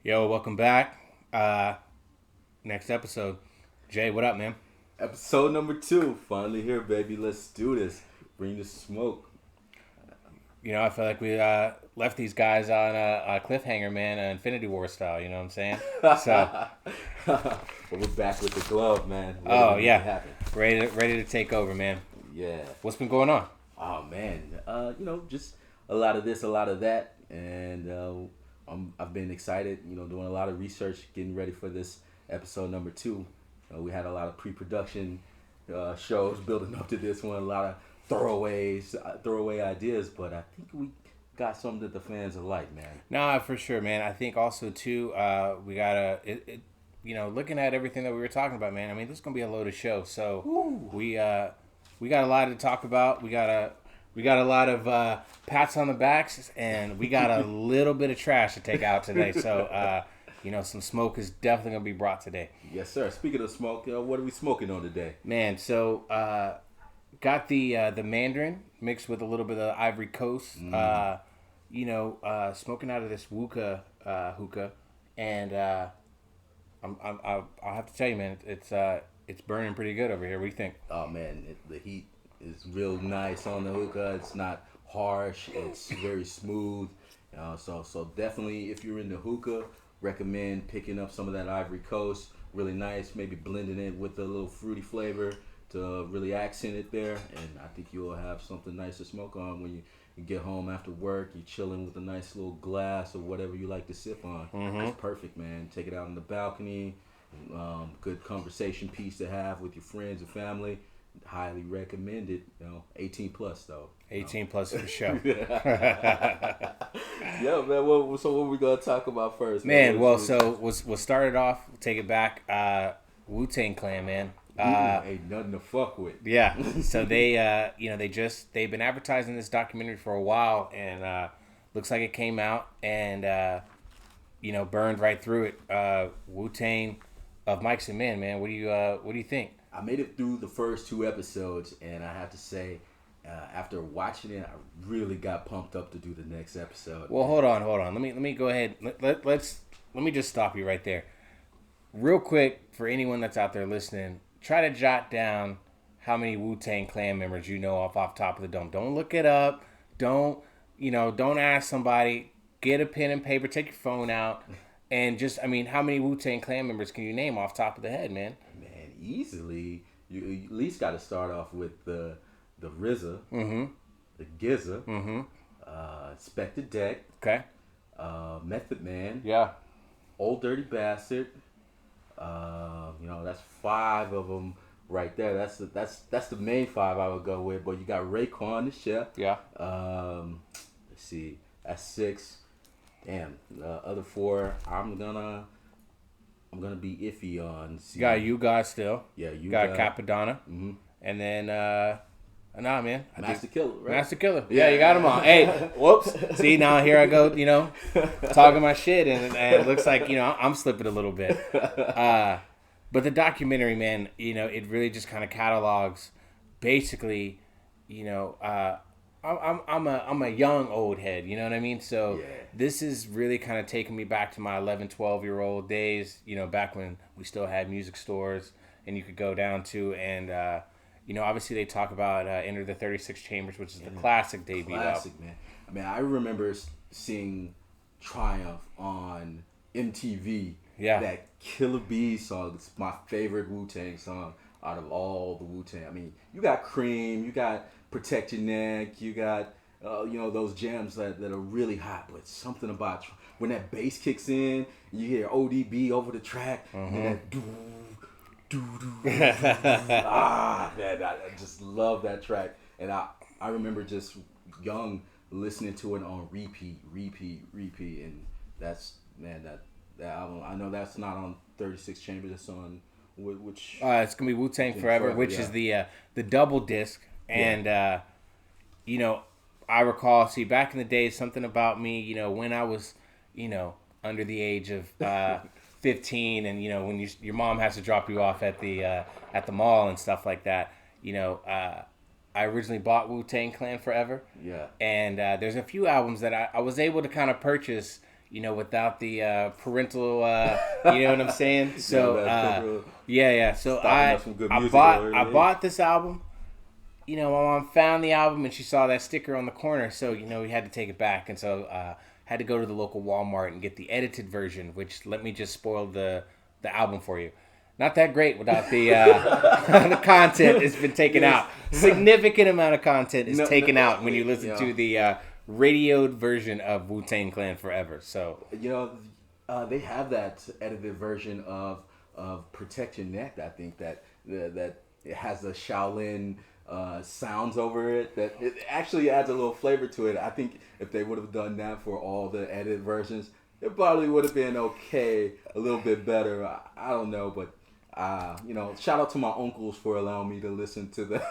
Yo, welcome back. Next episode. Jay, what up, man? Episode number 2. Finally here, baby. Let's do this. Bring the smoke. You know, I feel like we left these guys on a cliffhanger, man, Infinity War style. You know what I'm saying? So, But we're back with the glove, man. ready to take over, man. Yeah. What's been going on? Oh man. Just a lot of this, a lot of that, and I've been excited. Doing a lot of research, getting ready for this episode number 2. We had a lot of pre-production shows building up to this one. A lot of throwaway ideas, but I think we got something that the fans will like, man. Nah, for sure, man. I think also too, we gotta, looking at everything that we were talking about, man. I mean, this is gonna be a loaded show, so we got a lot to talk about. We got a lot of pats on the backs, and we got a little bit of trash to take out today. So, some smoke is definitely gonna be brought today. Yes, sir. Speaking of smoke, what are we smoking on today? Man, so got the Mandarin mixed with a little bit of Ivory Coast. Smoking out of this Wuka hookah, and I'll have to tell you, man, it's burning pretty good over here. What do you think? Oh man, the heat is real nice on the hookah. It's not harsh. It's very smooth. So definitely, if you're in the hookah, recommend picking up some of that Ivory Coast. Really nice. Maybe blending it with a little fruity flavor to really accent it there. And I think you'll have something nice to smoke on when you get home after work. You're chilling with a nice little glass or whatever you like to sip on. Mm-hmm. It's perfect, man. Take it out on the balcony. Good conversation piece to have with your friends and family. Highly recommended. 18 plus though. 18 plus for sure. Yeah, man. So what we gonna talk about first, man? We'll start it off. Take it back. Wu-Tang Clan, man. Ain't nothing to fuck with. Yeah. So they, they've been advertising this documentary for a while, and looks like it came out and burned right through it. Wu-Tang of Mics and Men, man. What do you think? I made it through the first 2 episodes, and I have to say, after watching it, I really got pumped up to do the next episode. Well, hold on. Let me go ahead. Let me just stop you right there, real quick, for anyone that's out there listening. Try to jot down how many Wu-Tang Clan members you know off top of the dome. Don't look it up. Don't ask somebody. Get a pen and paper. Take your phone out, and just, how many Wu-Tang Clan members can you name off top of the head, man? Man, easily. You at least got to start off with the RZA, the GZA, Spectre Deck, okay, Method Man, yeah, Old Dirty Bastard. That's 5 of them right there. That's the main 5 I would go with. But you got Raekwon the Chef. yeah. Let's see, that's 6. Damn, the other 4 I'm gonna be iffy on. You got You God still. Yeah, you got Capadonna. Mm-hmm. And then man, Master Killer, right? Master Killer. Yeah, you got them all. Hey, whoops. See, now here I go, talking my shit, and it looks like, I'm slipping a little bit. But the documentary, man, it really just kind of catalogs, basically, I'm a young old head, you know what I mean? So yeah. This is really kind of taking me back to my 11, 12-year-old days, back when we still had music stores and you could go down to, and obviously they talk about Enter the 36 Chambers, which is the classic debut album. Classic, man. I remember seeing Triumph on MTV. Yeah. That Killer Bee song. It's my favorite Wu-Tang song out of all the Wu-Tang. You got Cream, you got Protect Your Neck, you got those jams that are really hot, but something about when that bass kicks in, you hear ODB over the track, and that doo. Man, I just love that track, and I remember just young listening to it on repeat, and that's, man, that album. I know that's not on 36 Chambers. It's on which. It's gonna be Wu-Tang Forever, which is the double disc, and I recall, back in the day, something about me, when I was, under the age of 15, and when your mom has to drop you off at the mall and stuff like that, I originally bought Wu-Tang Clan Forever. Yeah. And there's a few albums that I was able to kind of purchase, without the parental, you know what I'm saying? So yeah. So I bought this album. My mom found the album and she saw that sticker on the corner, so we had to take it back, and so had to go to the local Walmart and get the edited version. Which, let me just spoil the album for you. Not that great without the the content has been taken out. Significant amount of content is taken out when you listen to the radioed version of Wu-Tang Clan Forever. So they have that edited version of Protect Your Neck. I think that it has the Shaolin sounds over it. That it actually adds a little flavor to it. I think if they would have done that for all the edited versions, it probably would have been okay, a little bit better. I don't know, but shout out to my uncles for allowing me to listen to the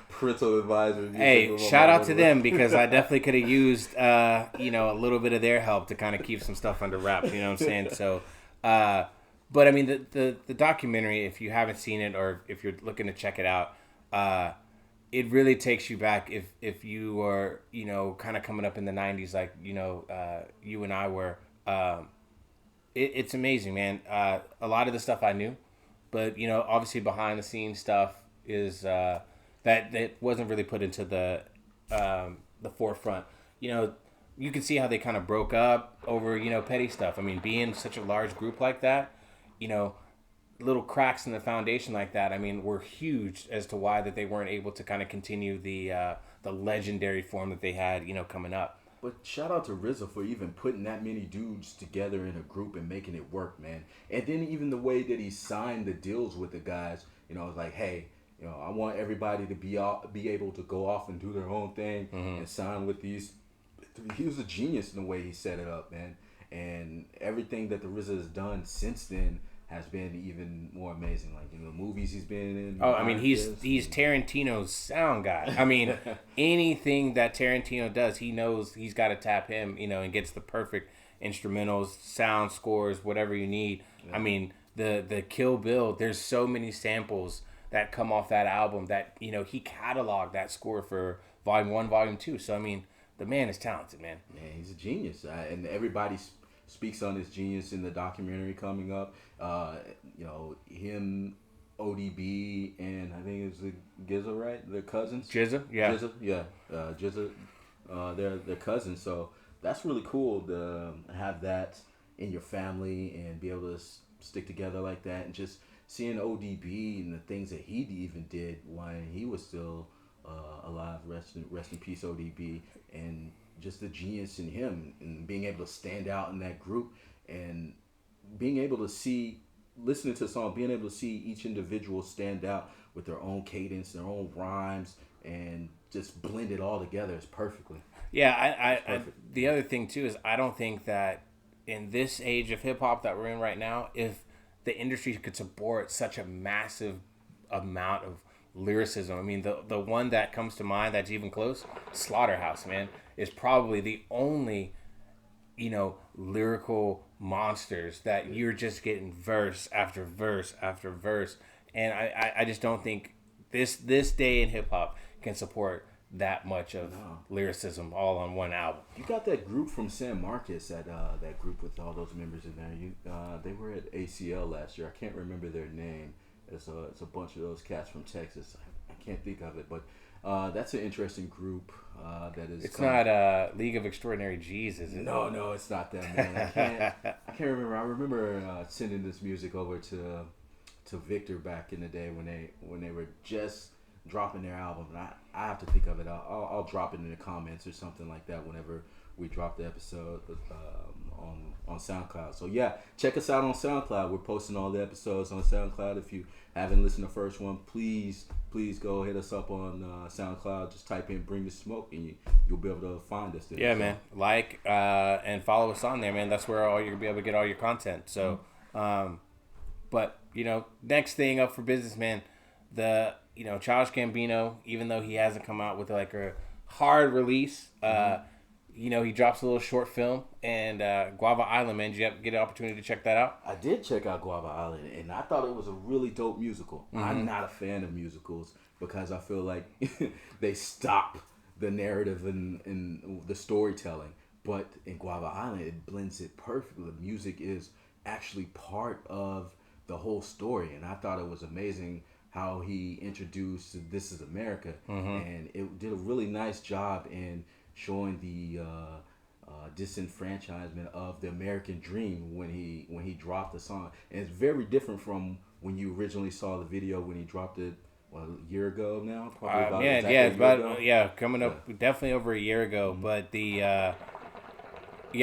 parental advisory. Hey, shout out to them, because I definitely could have used a little bit of their help to kind of keep some stuff under wraps. You know what I'm saying? So, but I mean the documentary, if you haven't seen it or if you're looking to check it out, it really takes you back if you are kind of coming up in the 90s like you and I were. It's amazing, man. A lot of the stuff I knew, but obviously behind the scenes stuff is that wasn't really put into the forefront. You can see how they kind of broke up over petty stuff. I mean, being such a large group like that, little cracks in the foundation like that, I mean, were huge as to why that they weren't able to kind of continue the legendary form that they had coming up. But shout out to RZA for even putting that many dudes together in a group and making it work, man. And then even the way that he signed the deals with the guys, it's like, hey, I want everybody to be able to go off and do their own thing and sign with these. He was a genius in the way he set it up, man. And everything that the RZA has done since then has been even more amazing. Like the movies he's been in. Oh, I mean, he's Tarantino's sound guy. I mean, anything that Tarantino does, he knows he's got to tap him, and gets the perfect instrumentals, sound scores, whatever you need. Yeah. I mean, the Kill Bill, there's so many samples that come off that album that he cataloged that score for Volume 1, Volume 2. So I mean, the man is talented, man. Man, he's a genius, and everybody speaks on his genius in the documentary coming up. Him, ODB, and I think it's the Gizza, right? They're cousins. Jizza, yeah. Jizza, yeah. Jizza, they're cousins. So that's really cool to have that in your family and be able to stick together like that. And just seeing ODB and the things that he even did when he was still alive. Rest in peace, ODB. And just the genius in him and being able to stand out in that group and being able to listening to a song, being able to see each individual stand out with their own cadence, their own rhymes, and just blend it all together is perfectly. Yeah, the other thing too is I don't think that in this age of hip hop that we're in right now, if the industry could support such a massive amount of lyricism. I mean, the one that comes to mind that's even close, Slaughterhouse, man, is probably the only, lyrical monsters that you're just getting verse after verse after verse. And I just don't think this day in hip hop can support that much of lyricism all on one album. You got that group from San Marcos, that group with all those members in there. They were at ACL last year. I can't remember their name. It's a bunch of those cats from Texas. I can't think of it, but that's an interesting group. That is. It's not League of Extraordinary G's, is it? No, it's not them, man. I can't remember. I remember sending this music over to Victor back in the day when they were just dropping their album. And I have to think of it. I'll drop it in the comments or something like that whenever we drop the episode on SoundCloud. So yeah, check us out on SoundCloud. We're posting all the episodes on SoundCloud. If you haven't listened to the first one, please go hit us up on SoundCloud. Just type in BringtheSmoke and you'll be able to find us there. Yeah, so, man. And follow us on there, man. That's where you're gonna be able to get all your content. So, but next thing up for business, man. The Childish Gambino, even though he hasn't come out with like a hard release, he drops a little short film, and Guava Island, man. Did you get an opportunity to check that out? I did check out Guava Island, and I thought it was a really dope musical. I'm not a fan of musicals because I feel like they stop the narrative and the storytelling. But in Guava Island, it blends it perfectly. The music is actually part of the whole story, and I thought it was amazing how he introduced "This Is America," Mm-hmm. and it did a really nice job in showing the disenfranchisement of the American dream when he dropped the song. And it's very different from when you originally saw the video when he dropped it. Well, a year ago now, probably about Yeah, exactly yeah, a it's year ago. about coming Yeah. up definitely over a year ago. Mm-hmm. But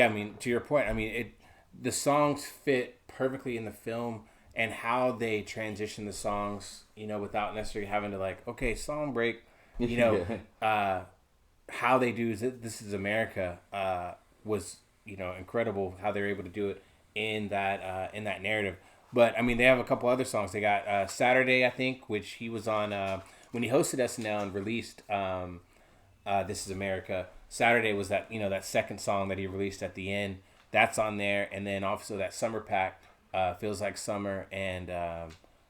I mean, to your point, I mean the songs fit perfectly in the film and how they transition the songs, without necessarily having to like, okay, song break, you know, Yeah. uh, how they do This Is America was incredible how they're able to do it in that narrative. But I mean, they have a couple other songs. They got Saturday, I think, which he was on when he hosted SNL and released This Is America. Saturday was that second song that he released at the end. That's on there, and then also that Summer Pack, Feels Like Summer, and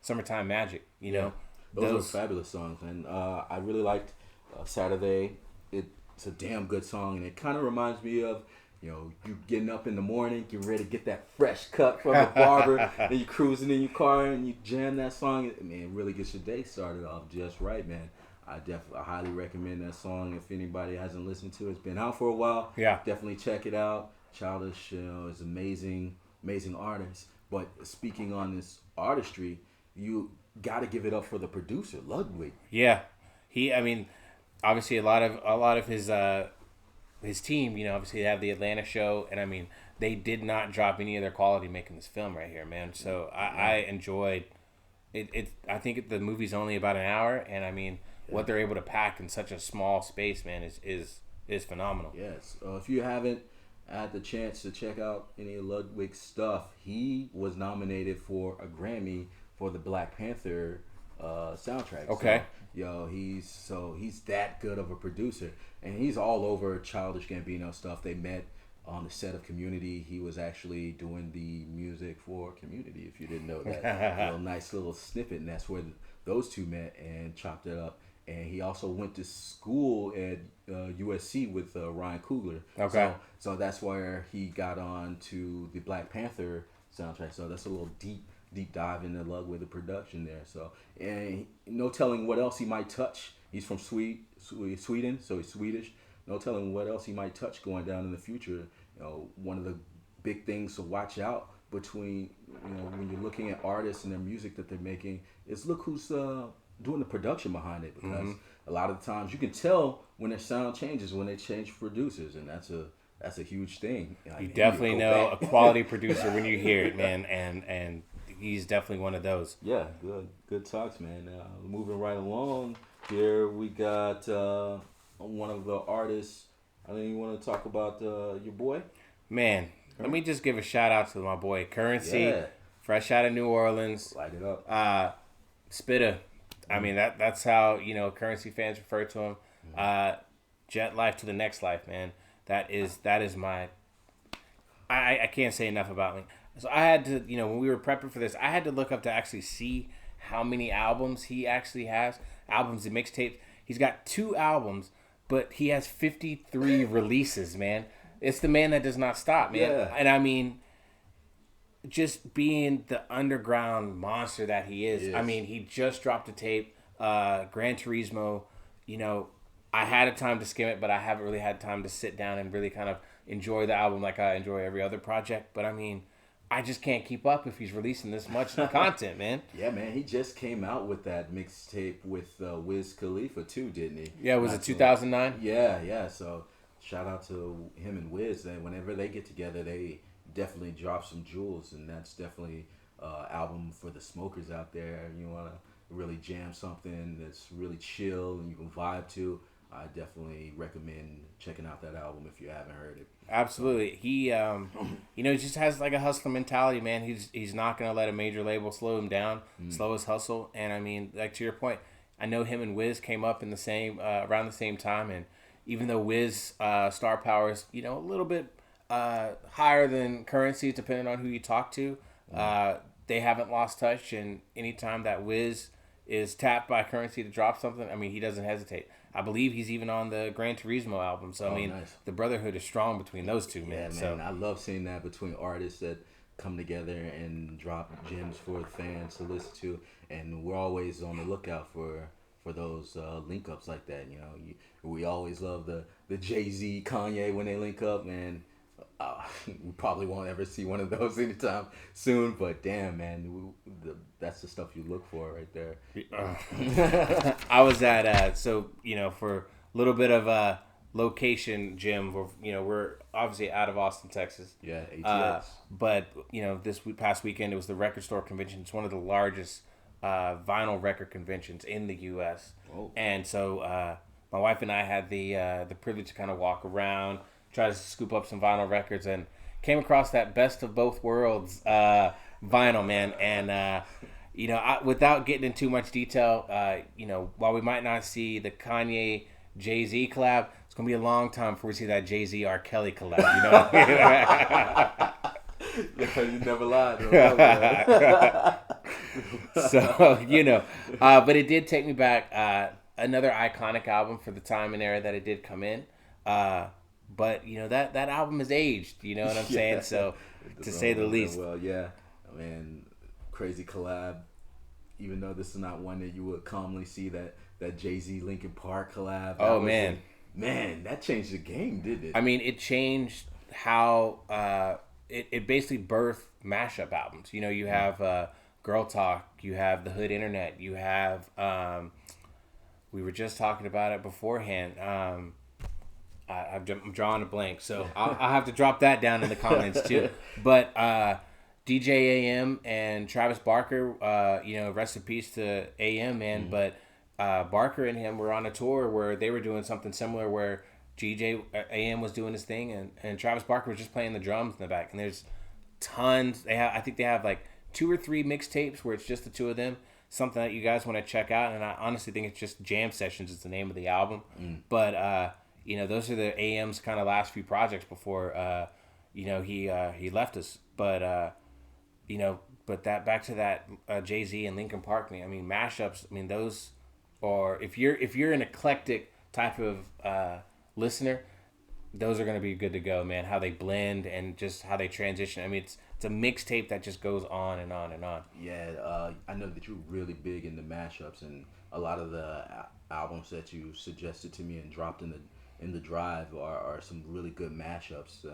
Summertime Magic. Yeah, those were Those. fabulous songs, and I really liked Saturday. It's a damn good song, and it kind of reminds me of you getting up in the morning, getting ready to get that fresh cut from the barber, and you cruising in your car and you jam that song. I mean, it really gets your day started off just right, man. I highly recommend that song if anybody hasn't listened to it. It's been out for a while. Yeah. Definitely check it out. Childish, is amazing, amazing artist. But speaking on this artistry, you got to give it up for the producer, Ludwig. Yeah, I mean, obviously a lot of his team. Obviously they have the Atlanta show, and I mean, they did not drop any of their quality making this film right here, man. So I enjoyed it. I think the movie's only about an hour, and I mean, what they're able to pack in such a small space, man, is phenomenal. Yes. If you haven't had the chance to check out any of Ludwig's stuff, he was nominated for a Grammy for the Black Panther soundtrack. Okay. So, he's that good of a producer, and he's all over Childish Gambino stuff. They met on the set of Community. He was actually doing the music for Community. If you didn't know that, nice little snippet, and that's where those two met and chopped it up. And he also went to school at USC with Ryan Coogler. Okay. So that's where he got on to the Black Panther soundtrack. So that's a little deep dive into love with the production there. So, and no telling what else he might touch. He's from Sweden, so he's Swedish. No telling what else he might touch going down in the future. One of the big things to watch out between when you're looking at artists and their music that they're making is look who's doing the production behind it, because a lot of the times you can tell when their sound changes when they change producers, and that's a huge thing. You definitely know a quality producer when you hear it, man, and he's definitely one of those. Yeah, good talks, man. Moving right along here, we got one of the artists. I think you want to talk about your boy. Man, let me just give a shout out to my boy Currency, Yeah. fresh out of New Orleans. Light it up. Spitta. I mean that's how Currency fans refer to him. Jet life to the next life, man. That is my. I can't say enough about him. So I had to when we were prepping for this, I had to look up to actually see how many albums he actually has. Albums and mixtapes. He's got 2 albums, but he has 53 releases, man. It's the man that does not stop, man. Yeah. And I mean, just being the underground monster that he is. I mean, he just dropped a tape, Gran Turismo. I had a time to skim it, but I haven't really had time to sit down and really kind of enjoy the album like I enjoy every other project. But I mean, I just can't keep up if he's releasing this much content, man. Yeah, man, he just came out with that mixtape with Wiz Khalifa too, didn't he? Yeah, was it 2009? Yeah. So shout out to him and Wiz. And whenever they get together, they definitely drop some jewels, and that's definitely album for the smokers out there. You want to really jam something that's really chill and you can vibe to. I definitely recommend checking out that album if you haven't heard it. Absolutely. He, he just has like a hustler mentality, man. He's not going to let a major label slow him down, slow his hustle. And I mean, like to your point, I know him and Wiz came up in the same, around the same time. And even though Wiz, star power is, a little bit, higher than Currency, depending on who you talk to, they haven't lost touch. And anytime that Wiz is tapped by Currency to drop something, I mean, he doesn't hesitate. I believe he's even on the Gran Turismo album. So I mean, nice. the brotherhood is strong between those two, man. Yeah, man. So I love seeing that between artists that come together and drop gems for the fans to listen to, and we're always on the lookout for those link ups like that. You know, we always love the Jay-Z Kanye when they link up, man. We probably won't ever see one of those anytime soon, but damn, man, that's the stuff you look for right there. I was at so for a little bit of a location, Jim. We're obviously out of Austin, Texas. Yeah, ATX. But this past weekend it was the Record Store Convention. It's one of the largest vinyl record conventions in the U.S. Oh. And so my wife and I had the privilege to kind of walk around, try to scoop up some vinyl records, and came across that best of both worlds vinyl, man. And without getting into too much detail, while we might not see the Kanye Jay-Z collab, it's gonna be a long time before we see that Jay-Z R. Kelly collab. Yeah, you never lied. So but it did take me back. Another iconic album for the time and era that it did come in. But that album is aged. You know what I'm saying? So to say the least. Well, yeah, I mean, crazy collab. Even though this is not one that you would commonly see, that Jay-Z Linkin Park collab. Oh man, that changed the game, didn't it? I mean, it changed how it basically birthed mashup albums. You have Girl Talk, you have the Hood Internet, you have we were just talking about it beforehand. I'm drawing a blank, so I'll have to drop that down in the comments too. But DJ AM and Travis Barker, rest in peace to AM, man. Mm-hmm. But Barker and him were on a tour where they were doing something similar, where DJ AM was doing his thing, and Travis Barker was just playing the drums in the back. And there's tons. I think they have like 2 or 3 mixtapes where it's just the two of them. Something that you guys want to check out, and I honestly think it's just Jam Sessions is the name of the album. But those are the AM's kind of last few projects before he left us. But but that back to that Jay-Z and Linkin Park thing. I mean, mashups. I mean, those are if you're an eclectic type of listener, those are going to be good to go, man. How they blend and just how they transition. I mean, it's a mixtape that just goes on and on and on. Yeah, I know that you're really big into mashups, and a lot of the albums that you suggested to me and dropped in the drive are some really good mashups.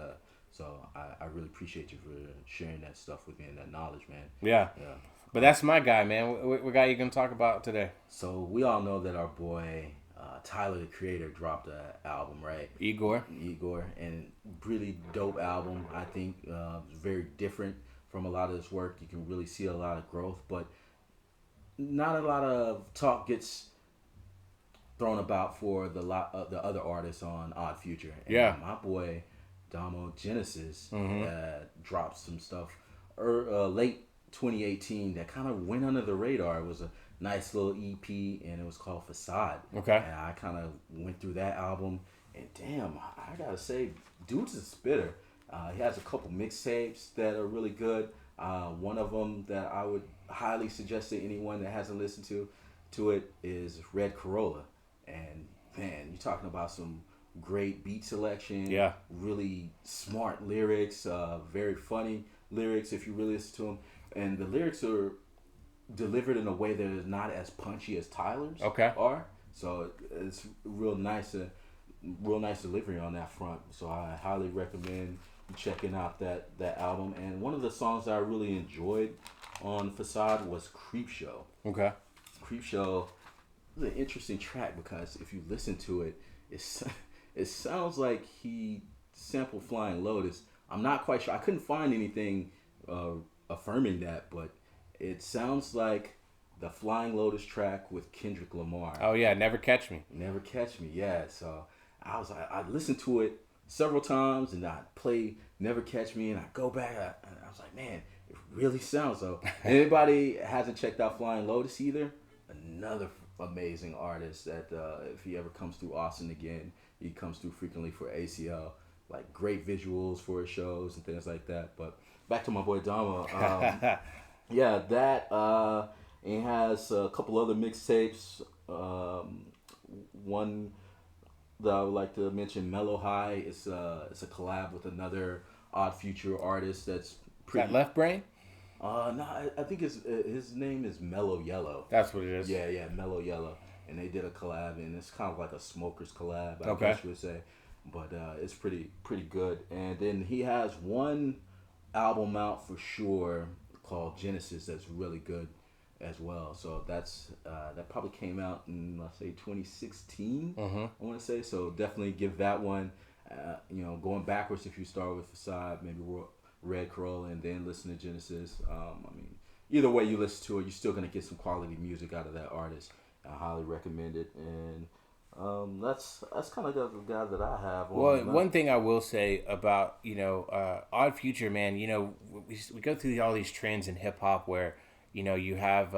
So I really appreciate you for sharing that stuff with me and that knowledge, man. Yeah. But that's my guy, man. What guy you going to talk about today? So we all know that our boy Tyler, the Creator, dropped an album, right? Igor, and really dope album. I think very different from a lot of his work. You can really see a lot of growth, but not a lot of talk gets thrown about for the other artists on Odd Future. And my boy Damo Genesis dropped some stuff late 2018 that kind of went under the radar. It was a nice little EP, and it was called Facade. Okay. And I kind of went through that album, and damn, I gotta say, dude's a spitter. He has a couple mixtapes that are really good. One of them that I would highly suggest to anyone that hasn't listened to it is Red Corolla. And man, you're talking about some great beat selection. Yeah. Really smart lyrics. Very funny lyrics if you really listen to them. And the lyrics are delivered in a way that is not as punchy as Tyler's are. So it's real nice delivery on that front. So I highly recommend you checking out that album. And one of the songs that I really enjoyed on Facade was Creep Show. Okay. Creep Show is an interesting track because if you listen to it, it sounds like he sampled Flying Lotus. I'm not quite sure. I couldn't find anything affirming that, but it sounds like the Flying Lotus track with Kendrick Lamar. Oh yeah, Never Catch Me. Never Catch Me, yeah. So I listened to it several times, and I play Never Catch Me, and I go back, and I was like, man, it really sounds so. Anybody hasn't checked out Flying Lotus either? Another amazing artist that if he ever comes through Austin again, he comes through frequently for ACL. Like great visuals for his shows and things like that. But back to my boy Damo. Yeah, that and has a couple other mixtapes. One that I would like to mention, Mellow High. It's a collab with another Odd Future artist that's Is that pretty. Left Brain? No, I think his name is Mellow Yellow. That's what it is. Yeah, yeah, Mellow Yellow, and they did a collab, and it's kind of like a smokers collab, I Okay. guess you would say, but it's pretty good. And then he has one album out for sure called Genesis that's really good as well. So that probably came out in, let's say, 2016. Mm-hmm. I want to say, so definitely give that one. Going backwards, if you start with Facade, maybe Red Corolla, and then listen to Genesis. I mean, either way you listen to it, you're still gonna get some quality music out of that artist. I highly recommend it, and that's kind of the guy that I have Well, on. one thing I will say about Odd Future, man, we go through all these trends in hip hop where you have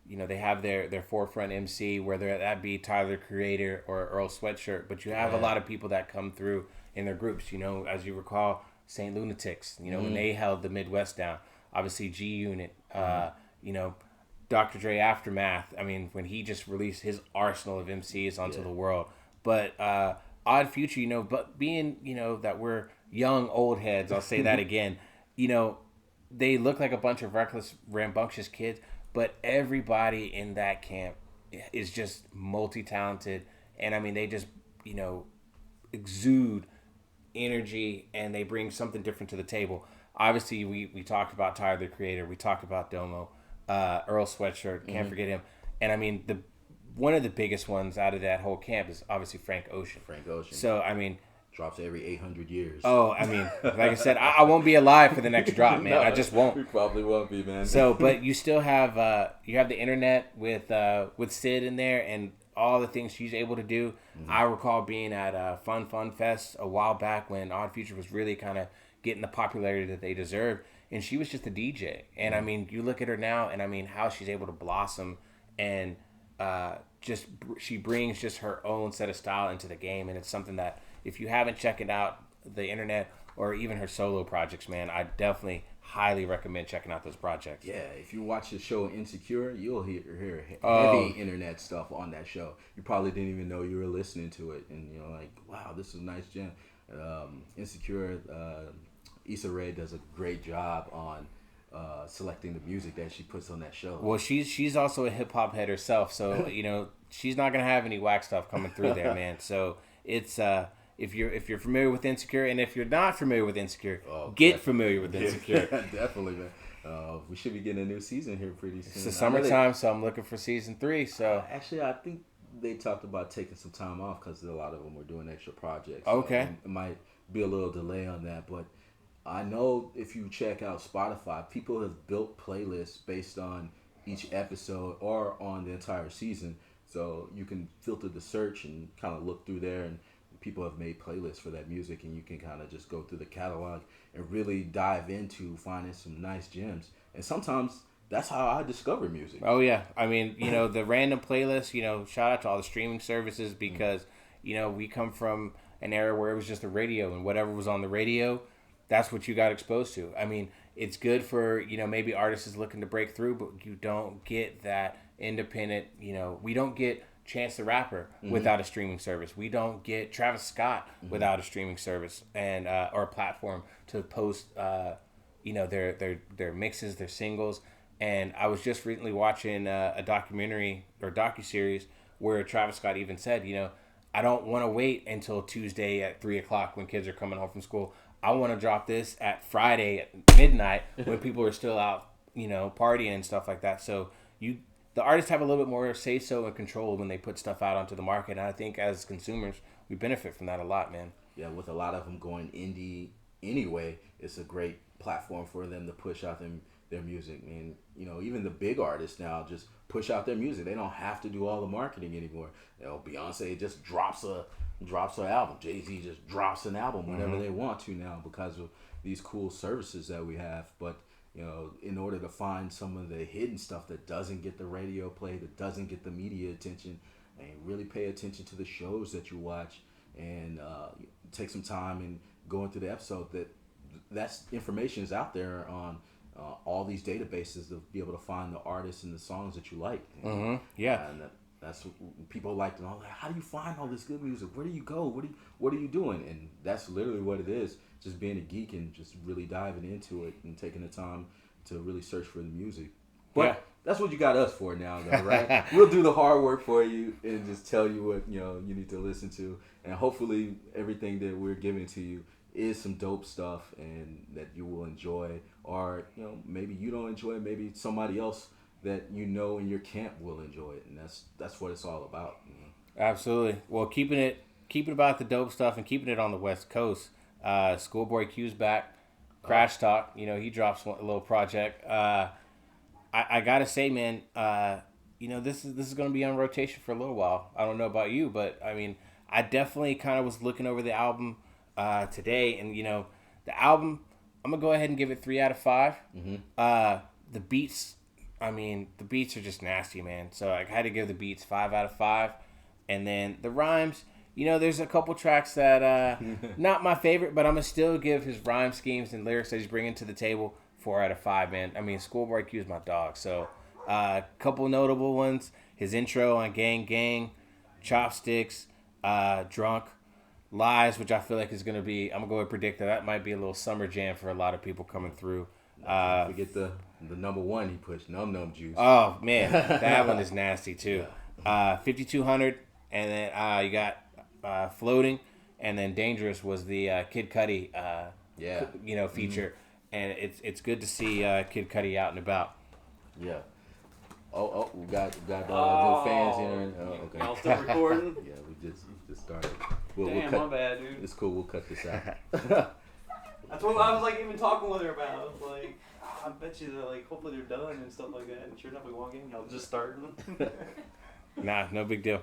they have their forefront MC, whether that be Tyler the Creator or Earl Sweatshirt, but you have a lot of people that come through in their groups. As you recall, Saint Lunatics, when they held the Midwest down, obviously G Unit, Dr. Dre Aftermath. I mean, when he just released his arsenal of MCs onto the world. But Odd Future, but being, that we're young old heads, I'll say that again, they look like a bunch of reckless, rambunctious kids, but everybody in that camp is just multi-talented. And I mean, they just, exude energy and they bring something different to the table. Obviously, we talked about Tyler the Creator, we talked about Domo, Earl Sweatshirt, can't forget him. And I mean, one of the biggest ones out of that whole camp is obviously Frank Ocean. Frank Ocean. So I mean, drops every 800 years. oh, I mean, like I said, I won't be alive for the next drop, man. No, I just won't. We probably won't be, man. So, but you still have the internet with Sid in there and all the things she's able to do. I recall being at Fun Fest a while back when Odd Future was really kind of getting the popularity that they deserved, and she was just a DJ. And I mean, you look at her now, and I mean how she's able to blossom, and she brings just her own set of style into the game, and it's something that if you haven't checked it out, the internet or even her solo projects, man, I definitely highly recommend checking out those projects. Yeah, if you watch the show Insecure, you'll hear Oh. heavy internet stuff on that show. You probably didn't even know you were listening to it, and you're like, wow, this is a nice gem. Insecure, Issa Rae does a great job on selecting the music that she puts on that show. Well, she's also a hip hop head herself, so she's not gonna have any whack stuff coming through there, man. So it's if you're familiar with Insecure, and if you're not familiar with Insecure, get familiar with Insecure. Definitely, man. We should be getting a new season here pretty soon. It's the summertime, so I'm looking for season 3. So actually, I think they talked about taking some time off because a lot of them were doing extra projects. Okay. So it might be a little delay on that, but I know if you check out Spotify, people have built playlists based on each episode or on the entire season. So you can filter the search and kind of look through there, and people have made playlists for that music, and you can kind of just go through the catalog and really dive into finding some nice gems. And sometimes that's how I discover music. oh yeah, I mean the random playlist. Shout out to all the streaming services because we come from an era where it was just the radio, and whatever was on the radio, that's what you got exposed to. I mean, it's good for maybe artists is looking to break through, but you don't get that independent. We don't get Chance the Rapper without a streaming service. We don't get Travis Scott without a streaming service and or a platform to post their mixes, their singles. And I was just recently watching a documentary or docuseries where Travis Scott even said, I don't want to wait until Tuesday at 3:00 when kids are coming home from school. I want to drop this at Friday at midnight when people are still out, partying and stuff like that. So the artists have a little bit more say so and control when they put stuff out onto the market. And I think as consumers, we benefit from that a lot, man. Yeah, with a lot of them going indie anyway, it's a great platform for them to push out their music. And even the big artists now just push out their music. They don't have to do all the marketing anymore. Beyonce just drops an album. Jay-Z just drops an album whenever they want to now because of these cool services that we have. But in order to find some of the hidden stuff that doesn't get the radio play, that doesn't get the media attention, and really pay attention to the shows that you watch, and take some time and going through the episode, that's information is out there on all these databases to be able to find the artists and the songs that you like. Mm-hmm. Yeah. That's people like to know. Like, how do you find all this good music? Where do you go? What are you doing? And that's literally what it is. Just being a geek and just really diving into it and taking the time to really search for the music. But Yeah. that's what you got us for now, though, right? We'll do the hard work for you and just tell you what you need to listen to, and hopefully everything that we're giving to you is some dope stuff and that you will enjoy, or maybe you don't enjoy it, maybe somebody else that in your camp will enjoy it, and that's what it's all about. Absolutely. Well, keeping about the dope stuff and keeping it on the West Coast. Schoolboy Q's back. Crash Talk. He drops a little project. I gotta say, man. This is gonna be on rotation for a little while. I don't know about you, but I mean, I definitely kind of was looking over the album today, and the album. I'm gonna go ahead and give it 3 out of 5. The beats. I mean, the beats are just nasty, man. So I had to give the beats 5 out of 5. And then the rhymes, there's a couple tracks that not my favorite, but I'm going to still give his rhyme schemes and lyrics that he's bringing to the table 4 out of 5, man. I mean, Schoolboy Q is my dog. So a couple notable ones, his intro on Gang Gang, Chopsticks, Drunk, Lies, which I feel like is going to be, I'm going to go and predict that might be a little summer jam for a lot of people coming through. Forget the number one he pushed, Num Num Juice. Oh, man, that one is nasty, too. 5200. And then you got Floating, and then Dangerous was the Kid Cudi feature, and it's good to see Kid Cudi out and about. Yeah. We got the fans here. Okay. Y'all still recording? Yeah, we just started. Damn, my bad, dude. It's cool. We'll cut this out. That's what I was like even talking with her about. I was like, I bet you that hopefully they're done and stuff like that. And sure enough, we walk in, y'all just starting. Nah, no big deal.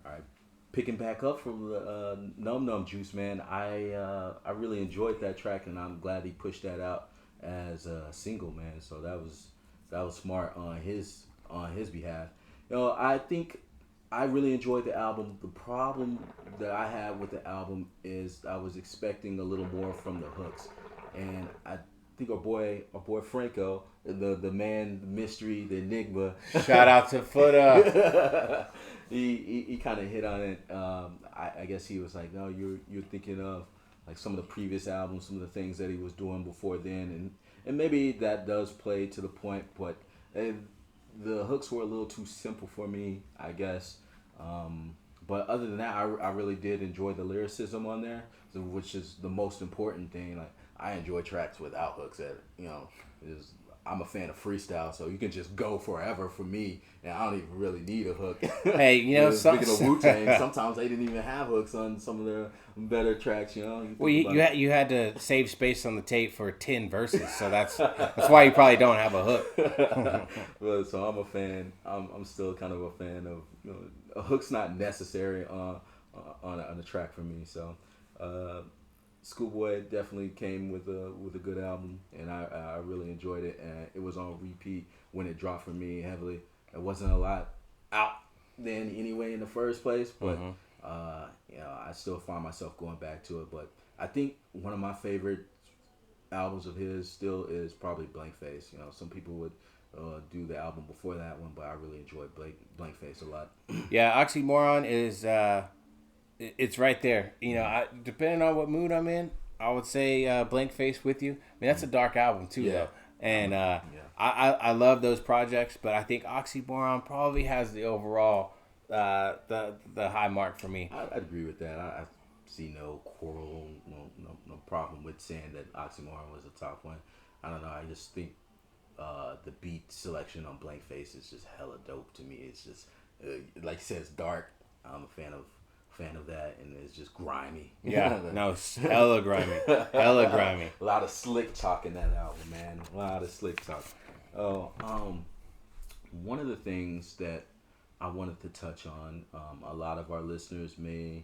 All right, picking back up from the Num Num Juice, man. I really enjoyed that track, and I'm glad he pushed that out as a single, man. So that was smart on his behalf. I think I really enjoyed the album. The problem that I had with the album is I was expecting a little more from the hooks, and I think our boy Franco, the man, the mystery, the enigma. Shout out to Fooda. He kind of hit on it. I guess he was like, no, you're thinking of like some of the previous albums, some of the things that he was doing before then, and maybe that does play to the point, but the hooks were a little too simple for me, I guess. But other than that, I really did enjoy the lyricism on there, which is the most important thing. Like, I enjoy tracks without hooks. I'm a fan of freestyle, so you can just go forever for me, and I don't even really need a hook. Hey, speaking of Wu-Tang, sometimes they didn't even have hooks on some of their better tracks. Well, you had to save space on the tape for 10 verses, so that's why you probably don't have a hook. Well, so I'm a fan. I'm still kind of a fan of a hook's not necessary on a track for me. So. Schoolboy definitely came with a good album, and I really enjoyed it. And it was on repeat when it dropped for me heavily. It wasn't a lot out then anyway in the first place, but I still find myself going back to it. But I think one of my favorite albums of his still is probably Blank Face. Some people would do the album before that one, but I really enjoyed Blank Face a lot. Yeah, Oxymoron is. It's right there. Depending on what mood I'm in, I would say Blank Face With You. I mean, that's a dark album too, though. And I love those projects, but I think Oxymoron probably has the overall the high mark for me. I'd agree with that. I see no quarrel, no problem with saying that Oxymoron was the top one. I don't know. I just think the beat selection on Blank Face is just hella dope to me. It's just like you said, it's dark. I'm a fan of that, and it's just grimy. Yeah, no, hella grimy. Hella grimy. A lot of slick talk in that album, man. A lot of slick talk. One of the things that I wanted to touch on, a lot of our listeners may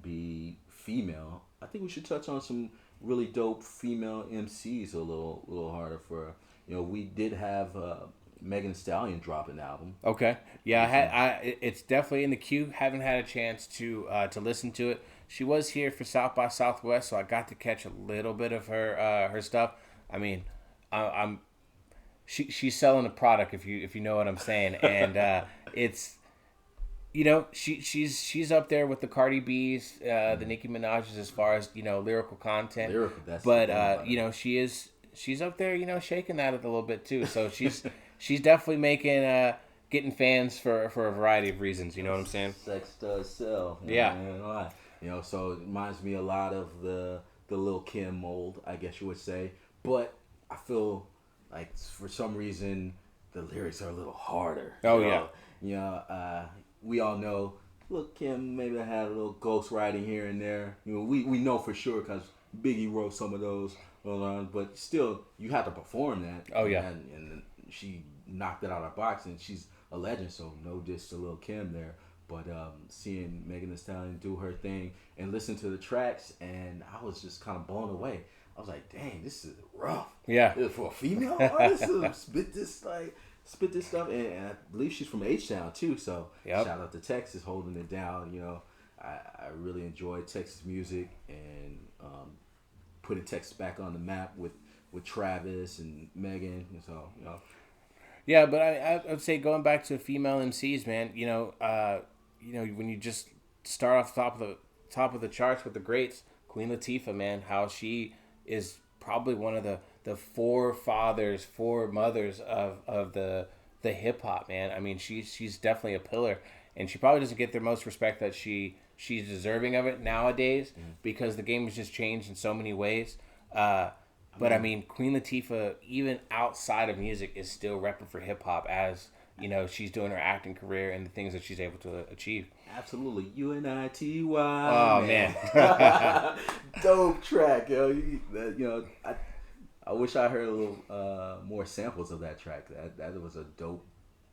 be female. I think we should touch on some really dope female MCs a little harder for, we did have Megan Thee Stallion drop an album. Okay, yeah, it's definitely in the queue. Haven't had a chance to listen to it. She was here for South by Southwest, so I got to catch a little bit of her stuff. I mean, I'm she's selling a product, if you know what I'm saying, and it's. She's up there with the Cardi B's, the Nicki Minaj's as far as lyrical content. Lyrical, that's but the thing about it. she's up there, shaking that a little bit too. So she's definitely making getting fans for a variety of reasons. You know what I'm saying? Sex does sell. Yeah. So it reminds me a lot of the Lil Kim mold, I guess you would say. But I feel like for some reason the lyrics are a little harder. Oh, yeah. We all know Lil Kim maybe had a little ghost writing here and there. We know for sure because Biggie wrote some of those. But still, you have to perform that. Oh, yeah. And she knocked it out of the box, and she's a legend, so no diss to Lil Kim there. But seeing Megan Thee Stallion do her thing and listen to the tracks, and I was just kind of blown away. I was like, dang, this is rough. Yeah. For a female artist to spit this stuff, and I believe she's from H-Town too, so yep. Shout out to Texas holding it down. I really enjoyed Texas music and putting Texas back on the map with Travis and Megan, and so Yeah, but I would say going back to female MCs, man, when you just start off top of the charts with the greats, Queen Latifah, man, how she is probably one of the four mothers of the hip hop, man. I mean, she's definitely a pillar, and she probably doesn't get the most respect that she's deserving of it nowadays because the game has just changed in so many ways. But I mean, Queen Latifah, even outside of music, is still repping for hip hop as she's doing her acting career and the things that she's able to achieve. Absolutely, UNITY. Oh man, dope track, yo. I wish I heard a little more samples of that track. That was a dope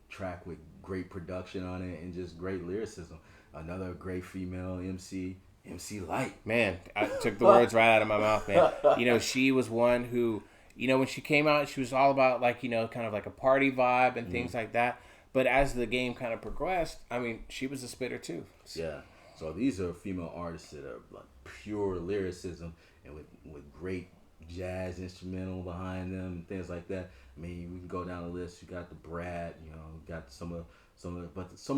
track with great production on it and just great lyricism. Another great female MC Light. Man, I took the words right out of my mouth, man. She was one who, when she came out, she was all about kind of like a party vibe and things like that. But as the game kind of progressed, I mean, she was a spitter too. Yeah. So these are female artists that are like pure lyricism and with great jazz instrumental behind them and things like that. I mean, we can go down the list. You got the Brat, got some of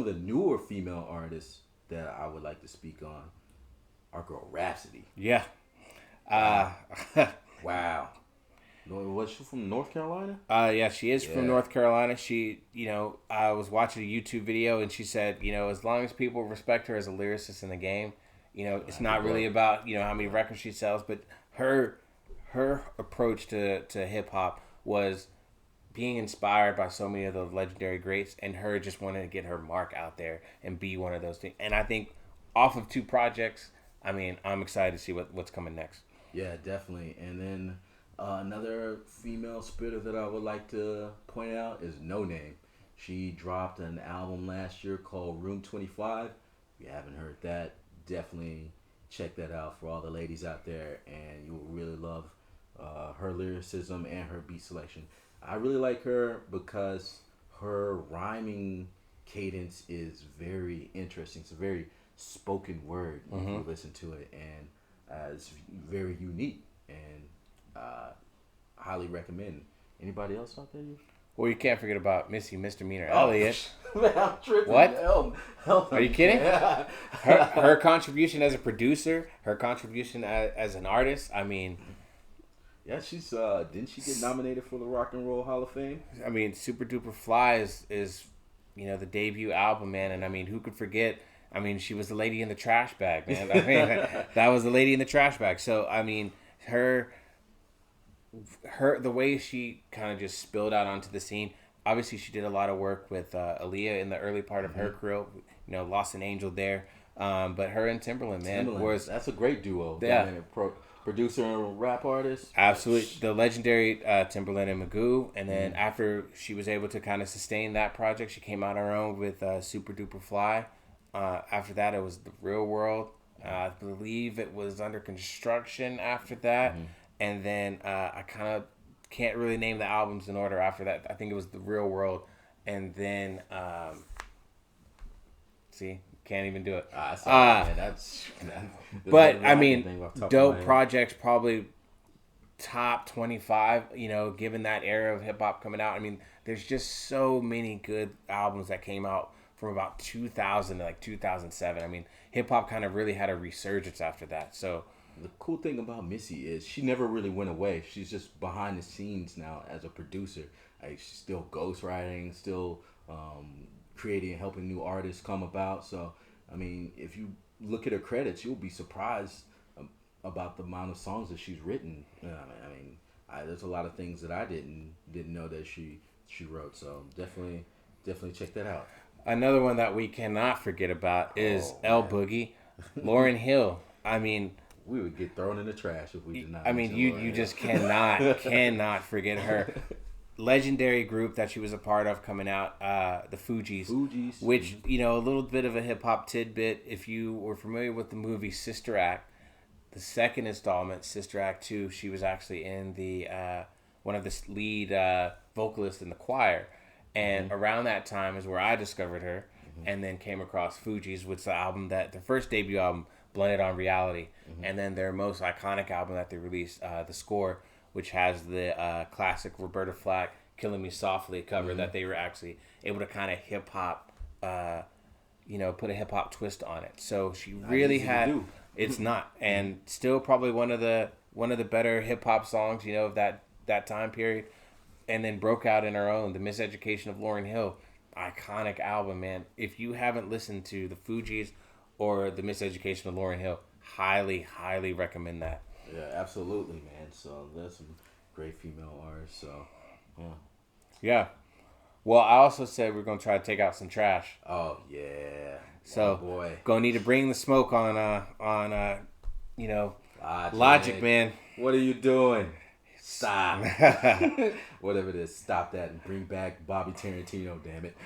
the newer female artists that I would like to speak on. Our girl Rhapsody. Yeah. Wow. Was she from North Carolina? Yeah, she is from North Carolina. She, I was watching a YouTube video and she said, as long as people respect her as a lyricist in the game, it's not really about, how many records she sells, but her approach to hip hop was being inspired by so many of the legendary greats and her just wanting to get her mark out there and be one of those things. And I think off of 2 projects, I mean, I'm excited to see what's coming next. Yeah, definitely. And then another female spitter that I would like to point out is No Name. She dropped an album last year called Room 25. If you haven't heard that, definitely check that out for all the ladies out there, and you will really love her lyricism and her beat selection. I really like her because her rhyming cadence is very interesting. It's a very spoken word if you listen to it, and it's very unique, and highly recommend. Anybody else out there? Well, you can't forget about Missy Misdemeanor Elliott. Man, I'm tripping. What? Are you kidding? Yeah. Her contribution as a producer, her contribution as an artist, I mean... Yeah, she's didn't she get nominated for the Rock and Roll Hall of Fame? I mean, Super Duper Fly is the debut album, man, and I mean, who could forget? I mean, she was the lady in the trash bag, man. I mean, that was the lady in the trash bag. So I mean, her the way she kind of just spilled out onto the scene. Obviously, she did a lot of work with Aaliyah in the early part of her career. Lost an Angel there, but her and Timberland, man, that's a great duo. Yeah. Producer and rap artist. Absolutely. The legendary Timberland and Magoo. And then after she was able to kind of sustain that project, she came out on her own with Super Duper Fly. After that, it was The Real World. I believe it was under construction after that. And then I kind of can't really name the albums in order after that. I think it was The Real World. And then, can't even do it. That's but I mean, dope projects probably top 25, given that era of hip hop coming out. I mean, there's just so many good albums that came out from about 2000 to like 2007. I mean, hip hop kind of really had a resurgence after that. So The cool thing about Missy is she never really went away. She's just behind the scenes now as a producer. Like she's still ghostwriting, still creating and helping new artists come about. So I mean, if you look at her credits, you'll be surprised about the amount of songs that she's written. There's a lot of things that I didn't know that she wrote. So definitely check that out. another one that we cannot forget about is L Boogie, Lauryn Hill. I mean, We would get thrown in the trash if we did not. I mean, mention you Lauryn you Hill. just cannot forget her. Legendary group that she was a part of coming out, the Fugees. Fugees. Which, a little bit of a hip hop tidbit. If you were familiar with the movie Sister Act, the second installment, Sister Act 2, she was actually in the one of the lead vocalists in the choir. And around that time is where I discovered her, and then came across Fugees, which is the album their first debut album, Blended on Reality, and then their most iconic album that they released, The Score, which has the classic Roberta Flack "Killing Me Softly" cover that they were actually able to kind of hip hop, put a hip hop twist on it. So she really easy to had. do. It's not, and still probably one of the better hip hop songs, of that time period, and then broke out in her own. The Miseducation of Lauryn Hill, iconic album, man. If you haven't listened to the Fugees or the Miseducation of Lauryn Hill, highly recommend that. Yeah, absolutely, man. So there's some great female artists. So yeah. Yeah. Well, I also said we're gonna try to take out some trash. Oh yeah. So boy, gonna need to bring the smoke on Logic, man. What are you doing? Stop. Whatever it is, stop that and bring back Bobby Tarantino. Damn it.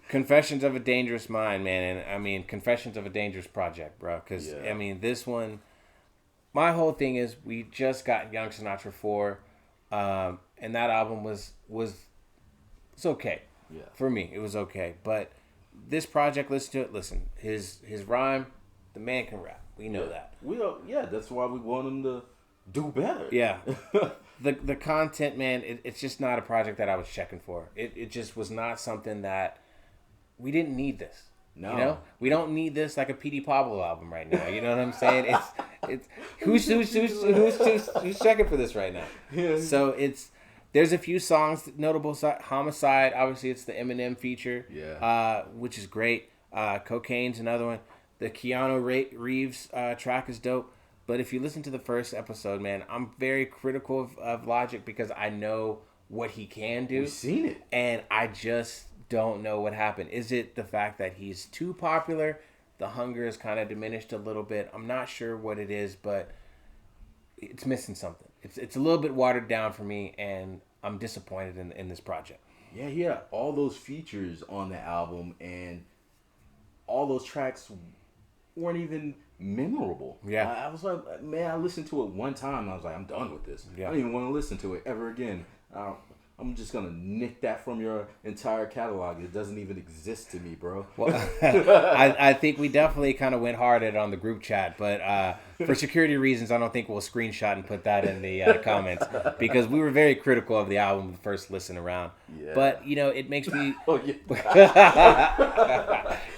Confessions of a Dangerous Mind, man, and I mean Confessions of a Dangerous Project, bro. Because Yeah. I mean this one, my whole thing is we just got Young Sinatra 4, and that album was it's okay. Yeah. For me, it was okay, but this project, listen to it. Listen, his rhyme, the man can rap. We know that. We don't. Yeah, that's why we want him to do better. Yeah. The content, man, it's just not a project that I was checking for. It just was not something that we didn't need this. No. We don't need this like a P.D. Pablo album right now. You know what I'm saying? It's who's checking for this right now? Yeah. So there's a few songs notable. Homicide, obviously, it's the Eminem feature. Yeah. Which is great. Cocaine's another one. The Keanu Reeves track is dope. But if you listen to the first episode, man, I'm very critical of Logic because I know what he can do. We've seen it. And I just don't know what happened. Is it the fact that he's too popular? The hunger is kind of diminished a little bit. I'm not sure what it is, but it's missing something. It's a little bit watered down for me, and I'm disappointed in this project. Yeah, he had all those features on the album, and all those tracks weren't even memorable. Yeah. I was like, man, I listened to it one time, and I was like, I'm done with this. Yeah. I don't even want to listen to it ever again. I'm just gonna nick that from your entire catalog. It doesn't even exist to me, bro. Well, I think we definitely kind of went hard at it on the group chat, but for security reasons, I don't think we'll screenshot and put that in the comments because we were very critical of the album the first listen around. Yeah. But it makes me Oh yeah.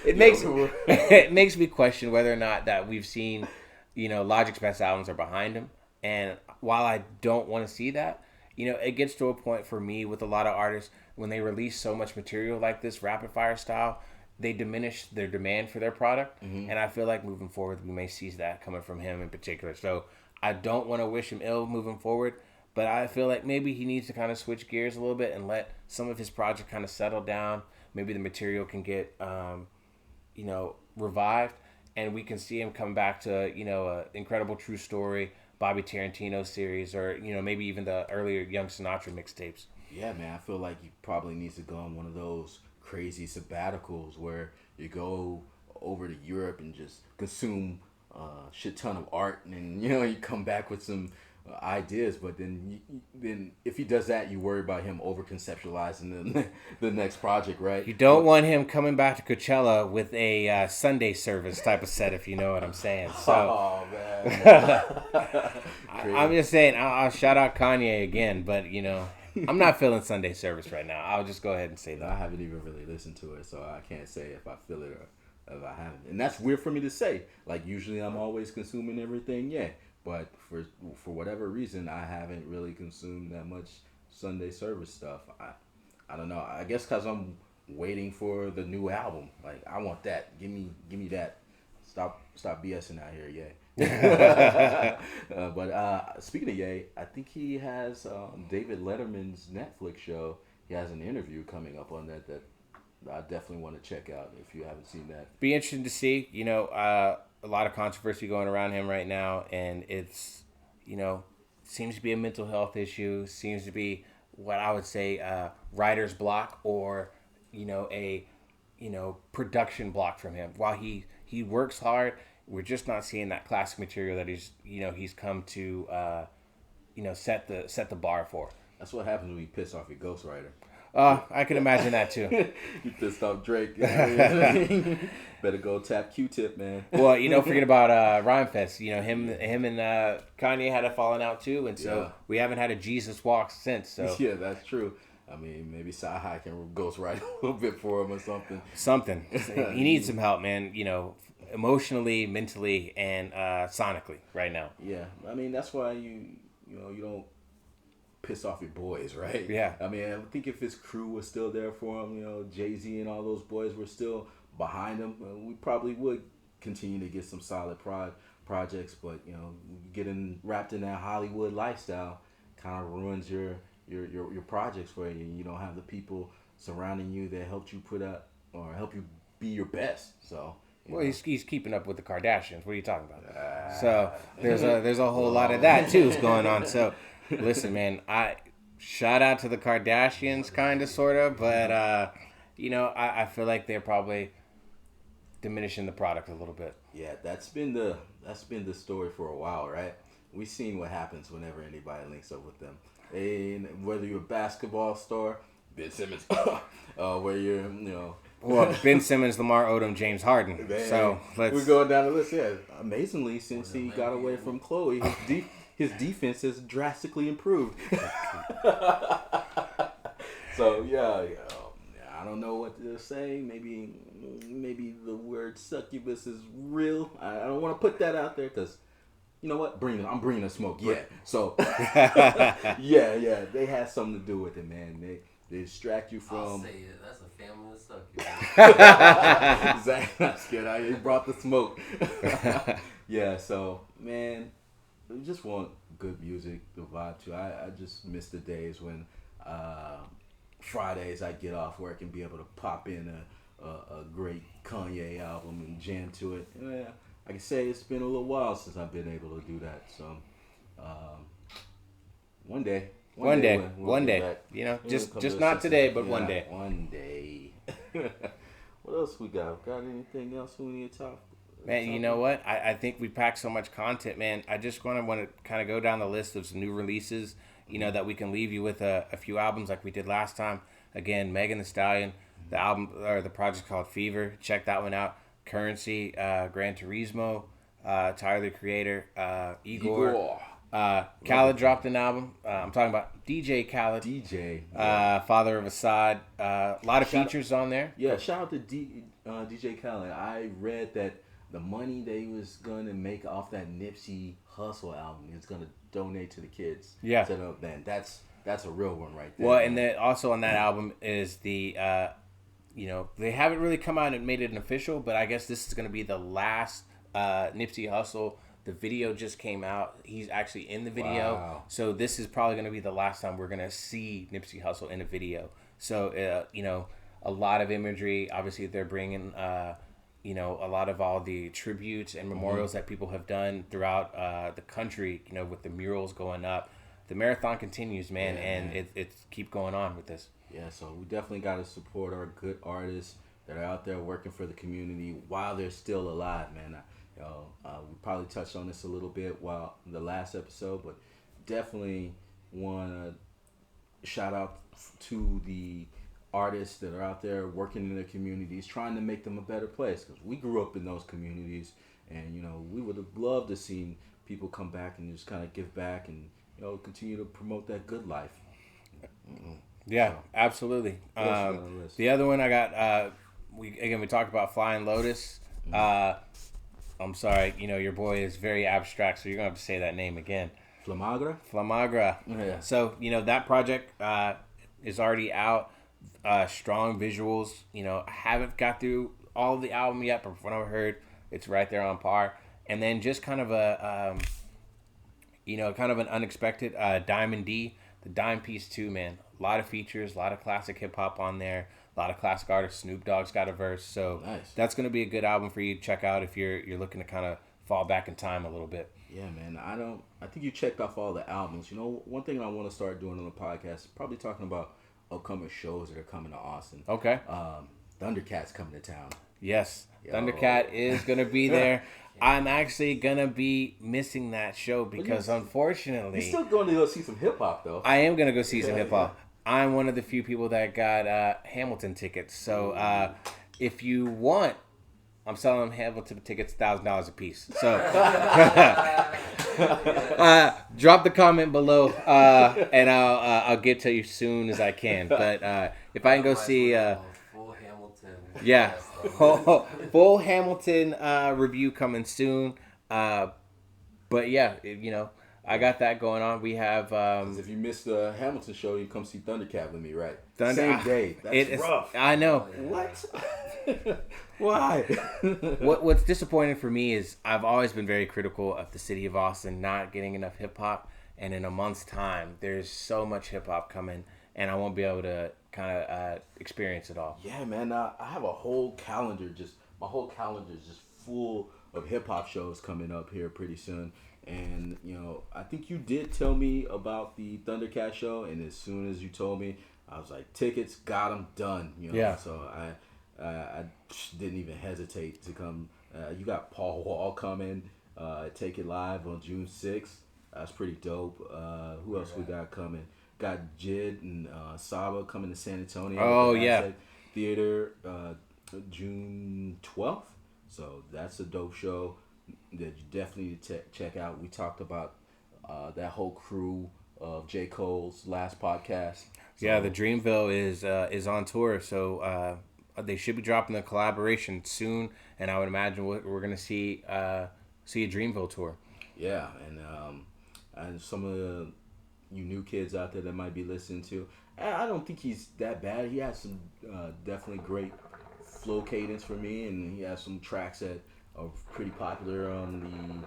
it makes me question whether or not that we've seen, Logic's best albums are behind him. And while I don't want to see that, it gets to a point for me with a lot of artists when they release so much material like this, rapid fire style, they diminish their demand for their product. Mm-hmm. And I feel like moving forward, we may see that coming from him in particular. So I don't want to wish him ill moving forward, but I feel like maybe he needs to kind of switch gears a little bit and let some of his project kind of settle down. Maybe the material can get, revived, and we can see him come back to, a Incredible True Story, Bobby Tarantino series, or maybe even the earlier Young Sinatra mixtapes. Yeah, man, I feel like he probably needs to go on one of those crazy sabbaticals where you go over to Europe and just consume a shit ton of art, and then you come back with some ideas, but then if he does that, you worry about him over conceptualizing the next project, right? You don't want him coming back to Coachella with a Sunday service type of set, if you know what I'm saying. So, Oh man, I'm just saying, I'll shout out Kanye again, but I'm not feeling Sunday service right now. I'll just go ahead and say I that. haven't even really listened to it, so I can't say if I feel it or if I haven't. And that's weird for me to say. Like usually, I'm always consuming everything, yeah. But for whatever reason, I haven't really consumed that much Sunday service stuff. I don't know. I guess because I'm waiting for the new album. Like I want that. Give me that. Stop BSing out here, yeah. But speaking of Ye, I think he has David Letterman's Netflix show. He has an interview coming up on that I definitely want to check out if you haven't seen that. Be interesting to see. A lot of controversy going around him right now, and it's seems to be a mental health issue. Seems to be what I would say writer's block, or a production block from him. While he works hard, we're just not seeing that classic material that he's come to set the bar for. That's what happens when you piss off your ghostwriter. I can imagine that too. You pissed off Drake. Better go tap Q-Tip, man. Well, forget about Rhymefest. Him and Kanye had a falling out too, and so we haven't had a Jesus walk since. So yeah, that's true. I mean, maybe Sci-Hi can ghostwrite a little bit for him or something. Something. He needs some help, man. Emotionally, mentally, and sonically right now. Yeah, I mean that's why you don't piss off your boys, right? Yeah. I mean, I think if his crew was still there for him, Jay-Z and all those boys were still behind him, we probably would continue to get some solid projects. But getting wrapped in that Hollywood lifestyle kind of ruins your projects for you. You don't have the people surrounding you that helped you put up or help you be your best. So. Well, he's keeping up with the Kardashians. What are you talking about? So there's a whole lot of that too is going on. So listen, man, I shout out to the Kardashians, kind of, sort of, but I feel like they're probably diminishing the product a little bit. Yeah, that's been the story for a while, right? We've seen what happens whenever anybody links up with them. And whether you're a basketball star, Ben Simmons, where you're Well, Ben Simmons, Lamar Odom, James Harden. Man, so we're going down the list. Yeah, amazingly, since he got away from Chloe, his defense has drastically improved. So I don't know what to say. Maybe the word succubus is real. I don't want to put that out there because you know what? I'm bringing the smoke. Yeah. So yeah, they had something to do with it, man. They distract you from. I'll say it. That's a family of succubus. Exactly. That's good. I brought the smoke. Yeah. So man, we just want good music to vibe to. I just miss the days when Fridays I get off work and be able to pop in a great Kanye album and jam to it. Yeah, I can say it's been a little while since I've been able to do that. So one day. One day. Back. Just not today, but one day. One day. What else we got? Got anything else we need to talk? Man, you know what? I think we packed so much content, man. I just want to kind of go down the list of some new releases, that we can leave you with a few albums like we did last time. Again, Megan Thee Stallion, the album or the project called Fever. Check that one out. Currency, Gran Turismo, Tyler the Creator, Igor. Khaled dropped an album. I'm talking about DJ Khaled. Father of Assad. A lot of features on there. Yeah, shout out to DJ Khaled. I read that the money they was gonna make off that Nipsey Hussle album is gonna donate to the kids. Yeah. So man, that's a real one right there. Well, and then also on that album is the they haven't really come out and made it an official, but I guess this is gonna be the last Nipsey Hussle. The video just came out. He's actually in the video. Wow. So this is probably going to be the last time we're going to see Nipsey Hussle in a video. So, a lot of imagery. Obviously, they're bringing, a lot of all the tributes and memorials that people have done throughout the country, with the murals going up. The marathon continues, man, and it's keep going on with this. Yeah, so we definitely got to support our good artists that are out there working for the community while they're still alive, man. We probably touched on this a little bit while the last episode, but definitely want to shout out to the artists that are out there working in their communities, trying to make them a better place. Because we grew up in those communities, and we would have loved to see people come back and just kind of give back and continue to promote that good life. Yeah, absolutely. The other one I got, we talked about Flying Lotus. I'm sorry, your boy is very abstract, so you're gonna have to say that name again. Flamagra. Yeah. So that project is already out. Strong visuals. I haven't got through all of the album yet, but from what I've heard, it's right there on par. And then just kind of kind of an unexpected Diamond D, the Dime Piece 2, man. A lot of features, a lot of classic hip hop on there, a lot of classic artists. Snoop Dogg's got a verse, so nice. That's going to be a good album for you to check out if you're looking to kind of fall back in time a little bit. Yeah, man. I think you checked off all the albums. One thing I want to start doing on the podcast is probably talking about upcoming shows that are coming to Austin. Okay. Thundercat's coming to town. Yes, Thundercat is going to be there. I'm actually going to be missing that show because unfortunately... You're still going to go see some hip-hop, though. I am going to go see some hip-hop. I'm one of the few people that got Hamilton tickets. So if you want, I'm selling them Hamilton tickets $1,000 a piece. So drop the comment below and I'll get to you as soon as I can. But if I can go see... full Hamilton. Yeah. Full Hamilton review coming soon. But yeah, I got that going on. We have... if you missed the Hamilton show, you come see Thundercat with me, right? Same day. That's rough. I know. What? Why? What's disappointing for me is I've always been very critical of the city of Austin not getting enough hip-hop. And in a month's time, there's so much hip-hop coming, and I won't be able to kind of experience it all. Yeah, man. I have a whole calendar. My whole calendar is just full of hip-hop shows coming up here pretty soon. And, I think you did tell me about the Thundercat show, and as soon as you told me, I was like, tickets, got them, done. Yeah. So I didn't even hesitate to come. You got Paul Wall coming, Take It Live on June 6th. That's pretty dope. Who else we got coming? Got Jid and Saba coming to San Antonio. Oh, yeah. Theater June 12th. So that's a dope show that you definitely need to check out. We talked about that whole crew of J. Cole's last podcast. So, yeah, the Dreamville is on tour, so they should be dropping the collaboration soon, and I would imagine we're going to see a Dreamville tour. Yeah, and some of you new kids out there that might be listening to, I don't think he's that bad. He has some definitely great flow cadence for me, and he has some tracks that are pretty popular on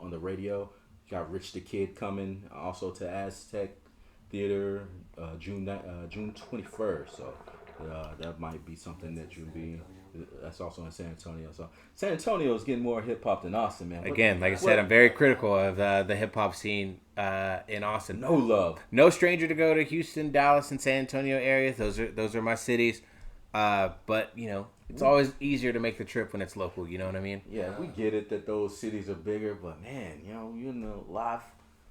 the radio. You got Rich the Kid coming also to Aztec Theater June 21st. So that might be something that you'll be. That's also in San Antonio. So San Antonio is getting more hip hop than Austin, man. Again, like I said, I'm very critical of the hip hop scene in Austin. No love. No stranger to go to Houston, Dallas, and San Antonio areas. Those are my cities. But it's always easier to make the trip when it's local. You know what I mean? Yeah, we get it that those cities are bigger, but man, you're in the live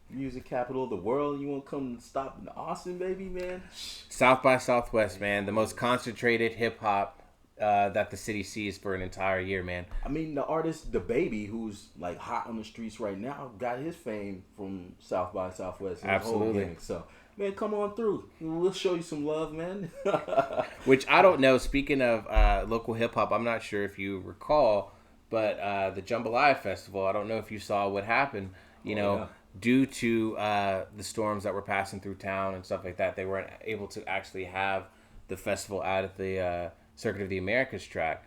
music capital of the world. You want to come stop in Austin, baby, man? South by Southwest, man. The most concentrated hip hop that the city sees for an entire year, man. I mean, the artist The Baby, who's like hot on the streets right now, got his fame from South by Southwest. Absolutely. So, man, come on through. We'll show you some love, man. Which I don't know. Speaking of local hip hop, I'm not sure if you recall, but the Jambalaya Festival. I don't know if you saw what happened. Due to the storms that were passing through town and stuff like that, they weren't able to actually have the festival out at the Circuit of the Americas track.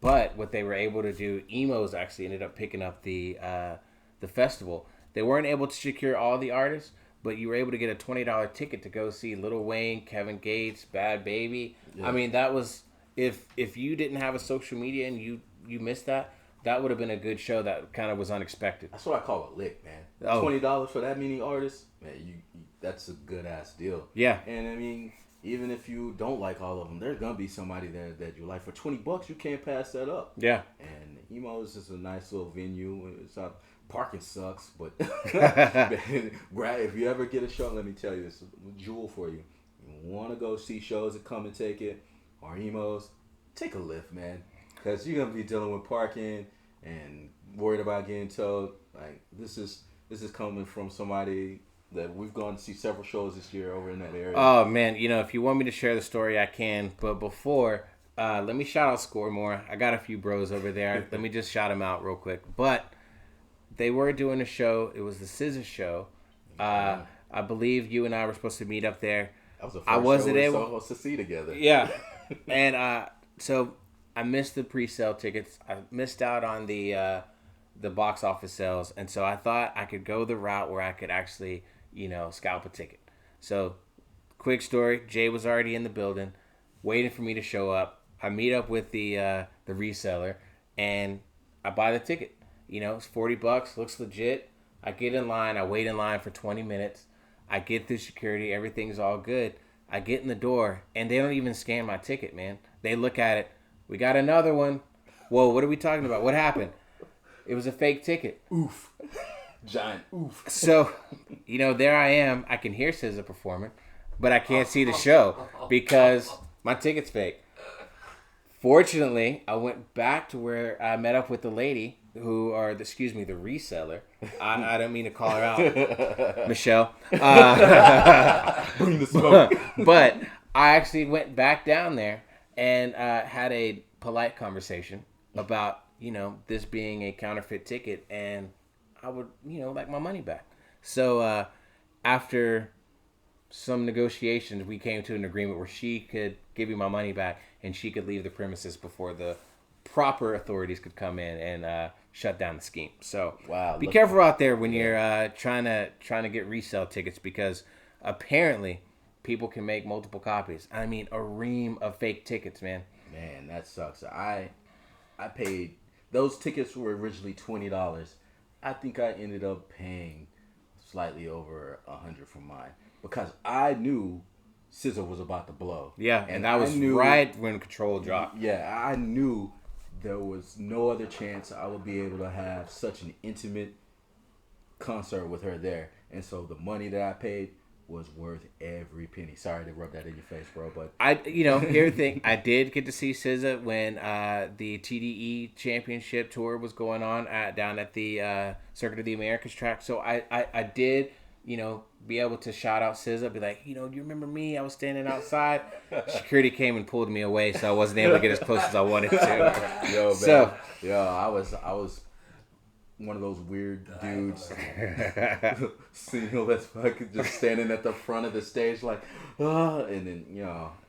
But what they were able to do, Emos actually ended up picking up the festival. They weren't able to secure all the artists, but you were able to get a $20 ticket to go see Lil Wayne, Kevin Gates, Bad Baby. Yeah. I mean, that was if you didn't have a social media and you missed that would have been a good show that kind of was unexpected. That's what I call a lick, man. Oh. $20 for that many artists, man, you that's a good ass deal. Yeah. And I mean, even if you don't like all of them, there's gonna be somebody there that you like. For $20, you can't pass that up. Yeah. And Emo's is a nice little venue. It's out parking sucks, but if you ever get a show, let me tell you this jewel for you. You want to go see shows and come and take it, or emos, take a lift, man, because you're gonna be dealing with parking and worried about getting towed. Like this is coming from somebody that we've gone to see several shows this year over in that area. Oh man, if you want me to share the story, I can. But before, let me shout out Scoremore. I got a few bros over there. Let me just shout them out real quick. But they were doing a show. It was the SZA show. I believe you and I were supposed to meet up there. That was the first show we were supposed to see together. Yeah, and so I missed the pre-sale tickets. I missed out on the box office sales, and so I thought I could go the route where I could actually, scalp a ticket. So, quick story: Jay was already in the building, waiting for me to show up. I meet up with the reseller, and I buy the ticket. It's $40. Looks legit. I get in line. I wait in line for 20 minutes. I get through security. Everything's all good. I get in the door, and they don't even scan my ticket, man. They look at it. We got another one. Whoa, what are we talking about? What happened? It was a fake ticket. Oof. Giant oof. So, there I am. I can hear SZA performing, but I can't see the show because my ticket's fake. Fortunately, I went back to where I met up with the lady the reseller. I don't mean to call her out, Michelle. Bring the smoke. But I actually went back down there and had a polite conversation about, this being a counterfeit ticket, and I would, like my money back. So after some negotiations, we came to an agreement where she could give me my money back and she could leave the premises before the proper authorities could come in and shut down the scheme. So wow, be careful out there when you're trying to get resale tickets, because apparently people can make multiple copies. I mean, a ream of fake tickets, man. Man, that sucks. I paid, those tickets were originally $20. I think I ended up paying slightly over $100 for mine because I knew SZA was about to blow. Yeah, and that was right when Control dropped. Yeah, I knew there was no other chance I would be able to have such an intimate concert with her there. And so the money that I paid was worth every penny. Sorry to rub that in your face, bro, but here's the thing. I did get to see SZA when the TDE Championship Tour was going on down at the Circuit of the Americas track. So I did, be able to shout out SZA, be like, you remember me? I was standing outside. Security came and pulled me away, so I wasn't able to get as close as I wanted to. Yo, man. I was one of those weird dudes, single that's fucking just standing at the front of the stage like, and then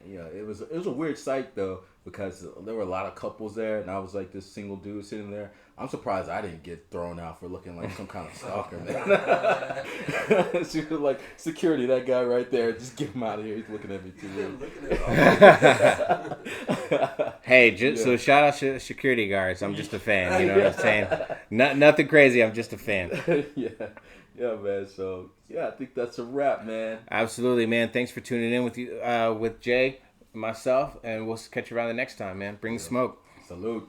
it was a weird sight though, because there were a lot of couples there, and I was like this single dude sitting there. I'm surprised I didn't get thrown out for looking like some kind of stalker, man. She was like, security, that guy right there, just get him out of here. He's looking at me too weird. Hey, so shout out to security guards. I'm just a fan. You know what I'm saying? Nothing crazy. I'm just a fan. Yeah, man. So I think that's a wrap, man. Absolutely, man. Thanks for tuning in with you, with Jay, myself, and we'll catch you around the next time, man. Bring the smoke. Salute.